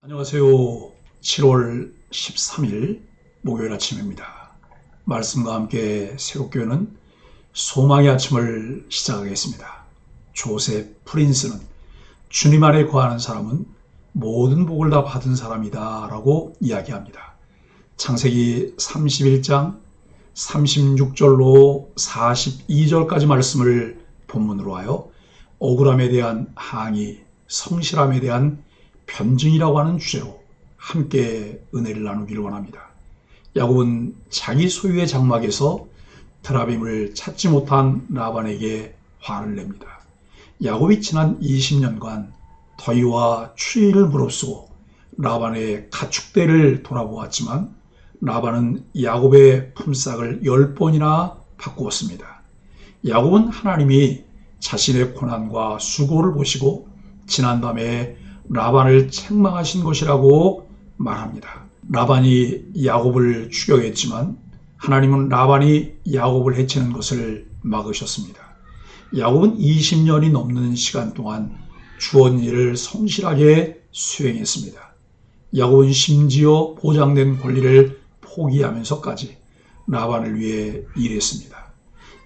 안녕하세요. 7월 13일 목요일 아침입니다. 말씀과 함께 새롭게 여는 소망의 아침을 시작하겠습니다. 조셉 프린스는 주님 안에 거하는 사람은 모든 복을 다 받은 사람이다 라고 이야기합니다. 창세기 31장 36절로 42절까지 말씀을 본문으로 하여 억울함에 대한 항의, 성실함에 대한 변증이라고 하는 주제로 함께 은혜를 나누기를 원합니다. 야곱은 자기 소유의 장막에서 드라빔을 찾지 못한 라반에게 화를 냅니다. 야곱이 지난 20년간 더위와 추위를 무릅쓰고 라반의 가축대를 돌아보았지만 라반은 야곱의 품삯을 10번이나 바꾸었습니다. 야곱은 하나님이 자신의 고난과 수고를 보시고 지난밤에 라반을 책망하신 것이라고 말합니다. 라반이 야곱을 추격했지만 하나님은 라반이 야곱을 해치는 것을 막으셨습니다. 야곱은 20년이 넘는 시간 동안 주어진 일을 성실하게 수행했습니다. 야곱은 심지어 보장된 권리를 포기하면서까지 라반을 위해 일했습니다.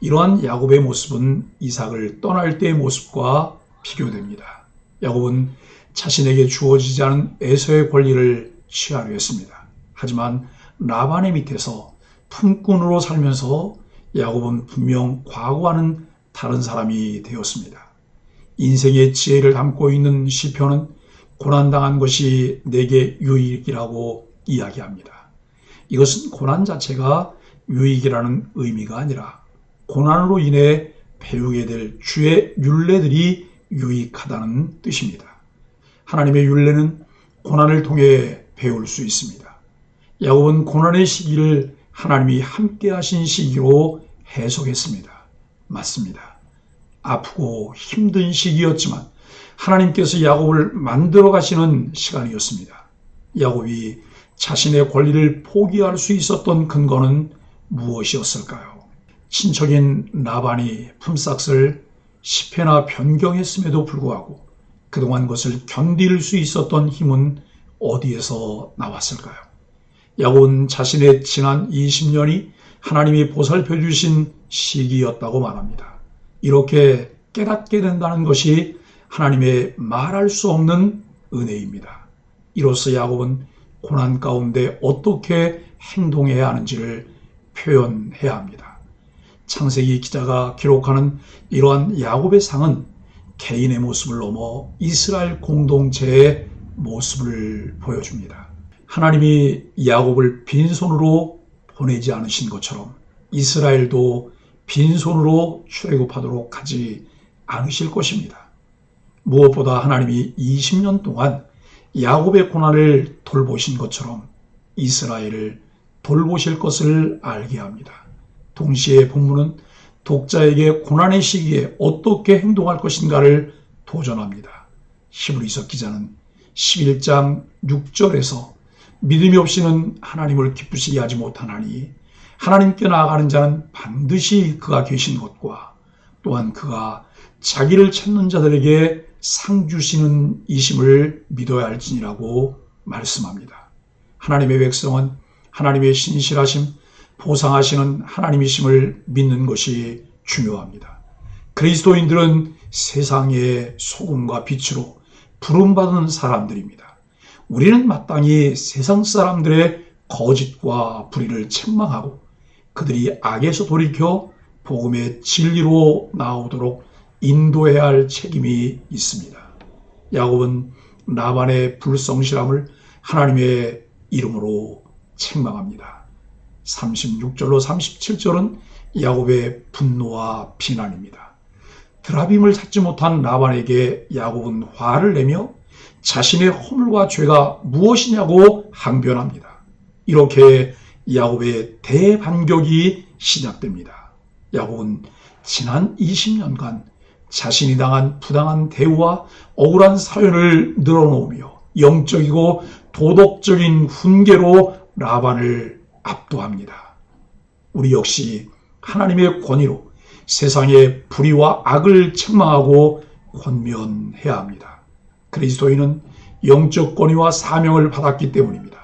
이러한 야곱의 모습은 이삭을 떠날 때의 모습과 비교됩니다. 야곱은 자신에게 주어지지 않은 에서의 권리를 취하려 했습니다. 하지만 라반의 밑에서 품꾼으로 살면서 야곱은 분명 과거와는 다른 사람이 되었습니다. 인생의 지혜를 담고 있는 시편은 고난당한 것이 내게 유익이라고 이야기합니다. 이것은 고난 자체가 유익이라는 의미가 아니라 고난으로 인해 배우게 될 주의 율례들이 유익하다는 뜻입니다. 하나님의 율례는 고난을 통해 배울 수 있습니다. 야곱은 고난의 시기를 하나님이 함께 하신 시기로 해석했습니다. 맞습니다. 아프고 힘든 시기였지만 하나님께서 야곱을 만들어 가시는 시간이었습니다. 야곱이 자신의 권리를 포기할 수 있었던 근거는 무엇이었을까요? 친척인 라반이 품삯을 10회나 변경했음에도 불구하고 그동안 그것을 견딜 수 있었던 힘은 어디에서 나왔을까요? 야곱은 자신의 지난 20년이 하나님이 보살펴 주신 시기였다고 말합니다. 이렇게 깨닫게 된다는 것이 하나님의 말할 수 없는 은혜입니다. 이로써 야곱은 고난 가운데 어떻게 행동해야 하는지를 표현해야 합니다. 창세기 기자가 기록하는 이러한 야곱의 상은 개인의 모습을 넘어 이스라엘 공동체의 모습을 보여줍니다. 하나님이 야곱을 빈손으로 보내지 않으신 것처럼 이스라엘도 빈손으로 출애굽하도록 하지 않으실 것입니다. 무엇보다 하나님이 20년 동안 야곱의 고난을 돌보신 것처럼 이스라엘을 돌보실 것을 알게 합니다. 동시에 본문은 독자에게 고난의 시기에 어떻게 행동할 것인가를 도전합니다. 히브리서 기자는 11장 6절에서 믿음이 없이는 하나님을 기쁘시게 하지 못하나니 하나님께 나아가는 자는 반드시 그가 계신 것과 또한 그가 자기를 찾는 자들에게 상 주시는 이심을 믿어야 할지니라고 말씀합니다. 하나님의 백성은 하나님의 신실하심, 보상하시는 하나님이심을 믿는 것이 중요합니다. 그리스도인들은 세상의 소금과 빛으로 부름받은 사람들입니다. 우리는 마땅히 세상 사람들의 거짓과 불의를 책망하고 그들이 악에서 돌이켜 복음의 진리로 나오도록 인도해야 할 책임이 있습니다. 야곱은 라반의 불성실함을 하나님의 이름으로 책망합니다. 36절로 37절은 야곱의 분노와 비난입니다. 드라빔을 찾지 못한 라반에게 야곱은 화를 내며 자신의 허물과 죄가 무엇이냐고 항변합니다. 이렇게 야곱의 대반격이 시작됩니다. 야곱은 지난 20년간 자신이 당한 부당한 대우와 억울한 사연을 늘어놓으며 영적이고 도덕적인 훈계로 라반을 압도합니다. 우리 역시 하나님의 권위로 세상의 불의와 악을 책망하고 권면해야 합니다. 그리스도인은 영적 권위와 사명을 받았기 때문입니다.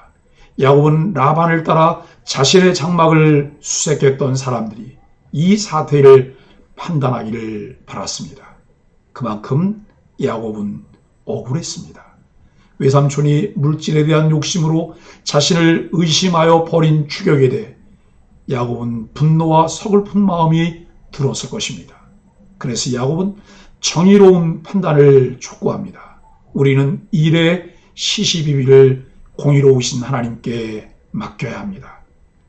야곱은 라반을 따라 자신의 장막을 수색했던 사람들이 이 사태를 판단하기를 바랐습니다. 그만큼 야곱은 억울했습니다. 외삼촌이 물질에 대한 욕심으로 자신을 의심하여 버린 추격에 대해 야곱은 분노와 서글픈 마음이 들었을 것입니다. 그래서 야곱은 정의로운 판단을 촉구합니다. 우리는 일의 시시비비를 공의로우신 하나님께 맡겨야 합니다.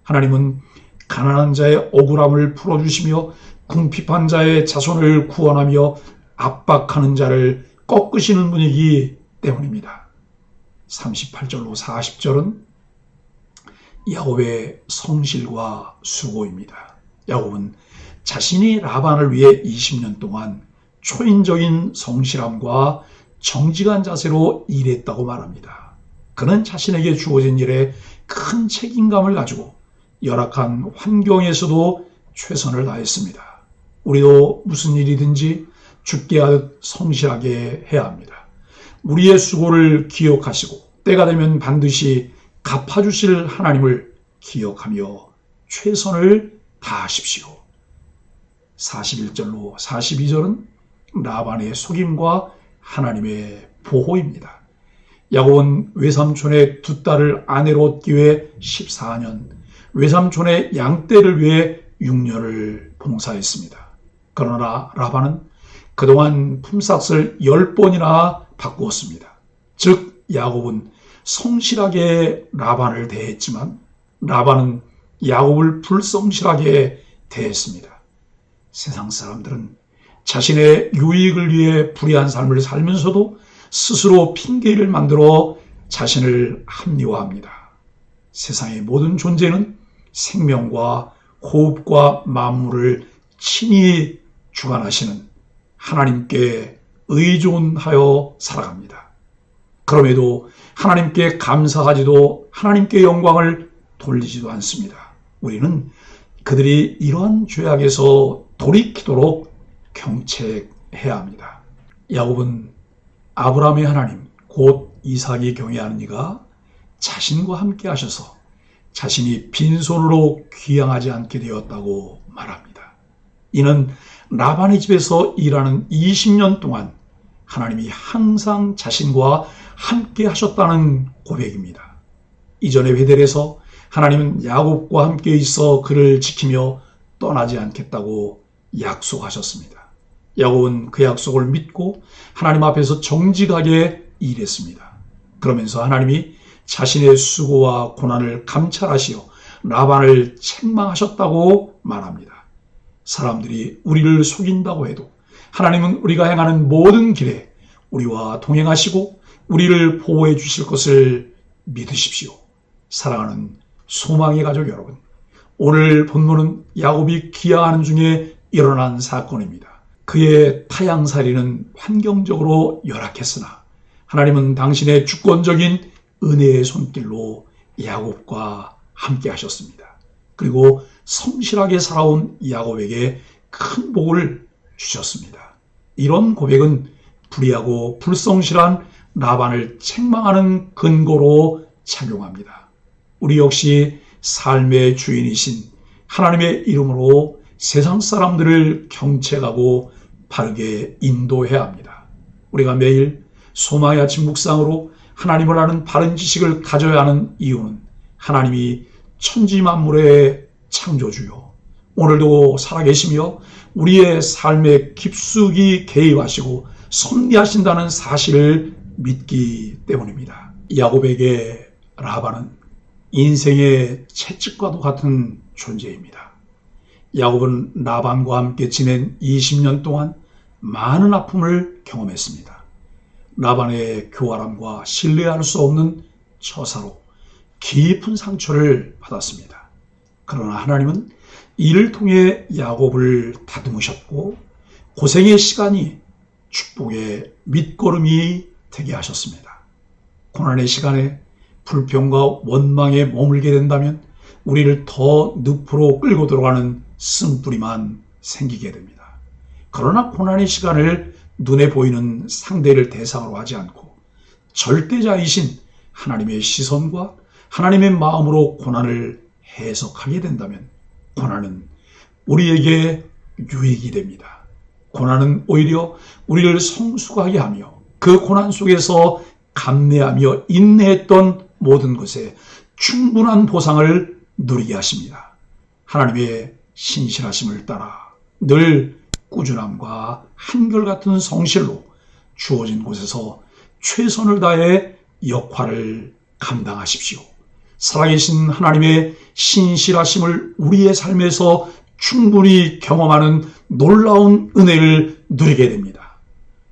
하나님은 가난한 자의 억울함을 풀어주시며 궁핍한 자의 자손을 구원하며 압박하는 자를 꺾으시는 분이기 때문입니다. 38절로 40절은 야곱의 성실과 수고입니다. 야곱은 자신이 라반을 위해 20년 동안 초인적인 성실함과 정직한 자세로 일했다고 말합니다. 그는 자신에게 주어진 일에 큰 책임감을 가지고 열악한 환경에서도 최선을 다했습니다. 우리도 무슨 일이든지 죽게 하듯 성실하게 해야 합니다. 우리의 수고를 기억하시고 때가 되면 반드시 갚아주실 하나님을 기억하며 최선을 다하십시오. 41절로 42절은 라반의 속임과 하나님의 보호입니다. 야곱은 외삼촌의 두 딸을 아내로 얻기 위해 14년, 외삼촌의 양떼를 위해 6년을 봉사했습니다. 그러나 라반은 그동안 품삯을 10번이나 바꾸었습니다. 즉 야곱은 성실하게 라반을 대했지만 라반은 야곱을 불성실하게 대했습니다. 세상 사람들은 자신의 유익을 위해 불의한 삶을 살면서도 스스로 핑계를 만들어 자신을 합리화합니다. 세상의 모든 존재는 생명과 호흡과 만물을 친히 주관하시는 하나님께 의존하여 살아갑니다. 그럼에도 하나님께 감사하지도 하나님께 영광을 돌리지도 않습니다. 우리는 그들이 이러한 죄악에서 돌이키도록 경책해야 합니다. 야곱은 아브라함의 하나님 곧 이삭이 경외하는 이가 자신과 함께 하셔서 자신이 빈손으로 귀향하지 않게 되었다고 말합니다. 이는 라반의 집에서 일하는 20년 동안 하나님이 항상 자신과 함께 하셨다는 고백입니다. 이전의 베델에서 하나님은 야곱과 함께 있어 그를 지키며 떠나지 않겠다고 약속하셨습니다. 야곱은 그 약속을 믿고 하나님 앞에서 정직하게 일했습니다. 그러면서 하나님이 자신의 수고와 고난을 감찰하시어 라반을 책망하셨다고 말합니다. 사람들이 우리를 속인다고 해도 하나님은 우리가 행하는 모든 길에 우리와 동행하시고 우리를 보호해 주실 것을 믿으십시오. 사랑하는 소망의 가족 여러분, 오늘 본문은 야곱이 귀향하는 중에 일어난 사건입니다. 그의 타향살이는 환경적으로 열악했으나 하나님은 당신의 주권적인 은혜의 손길로 야곱과 함께 하셨습니다. 그리고 성실하게 살아온 야곱에게 큰 복을 주셨습니다. 이런 고백은 불의하고 불성실한 라반을 책망하는 근거로 작용합니다. 우리 역시 삶의 주인이신 하나님의 이름으로 세상 사람들을 경책하고 바르게 인도해야 합니다. 우리가 매일 소망의 아침 묵상으로 하나님을 아는 바른 지식을 가져야 하는 이유는 하나님이 천지 만물의 창조주요 오늘도 살아계시며 우리의 삶에 깊숙이 개입하시고 섭리하신다는 사실을 믿기 때문입니다. 야곱에게 라반은 인생의 채찍과도 같은 존재입니다. 야곱은 라반과 함께 지낸 20년 동안 많은 아픔을 경험했습니다. 라반의 교활함과 신뢰할 수 없는 처사로 깊은 상처를 받았습니다. 그러나 하나님은 이를 통해 야곱을 다듬으셨고 고생의 시간이 축복의 밑거름이 되게 하셨습니다. 고난의 시간에 불평과 원망에 머물게 된다면 우리를 더 늪으로 끌고 들어가는 쓴뿌리만 생기게 됩니다. 그러나 고난의 시간을 눈에 보이는 상대를 대상으로 하지 않고 절대자이신 하나님의 시선과 하나님의 마음으로 고난을 해석하게 된다면 고난은 우리에게 유익이 됩니다. 고난은 오히려 우리를 성숙하게 하며 그 고난 속에서 감내하며 인내했던 모든 것에 충분한 보상을 누리게 하십니다. 하나님의 신실하심을 따라 늘 꾸준함과 한결같은 성실로 주어진 곳에서 최선을 다해 역할을 감당하십시오. 살아계신 하나님의 신실하심을 우리의 삶에서 충분히 경험하는 놀라운 은혜를 누리게 됩니다.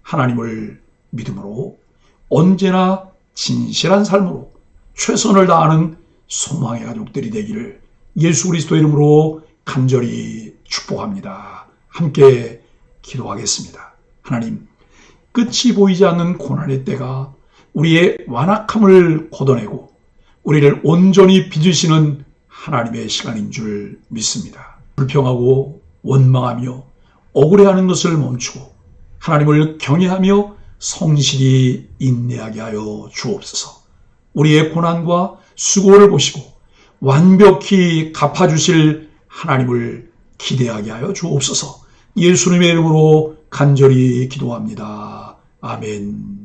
하나님을 믿음으로 언제나 진실한 삶으로 최선을 다하는 소망의 가족들이 되기를 예수 그리스도 이름으로 간절히 축복합니다. 함께 기도하겠습니다. 하나님, 끝이 보이지 않는 고난의 때가 우리의 완악함을 걷어내고 우리를 온전히 빚으시는 하나님의 시간인 줄 믿습니다. 불평하고 원망하며 억울해하는 것을 멈추고 하나님을 경외하며 성실히 인내하게 하여 주옵소서. 우리의 고난과 수고를 보시고 완벽히 갚아주실 하나님을 기대하게 하여 주옵소서. 예수님의 이름으로 간절히 기도합니다. 아멘.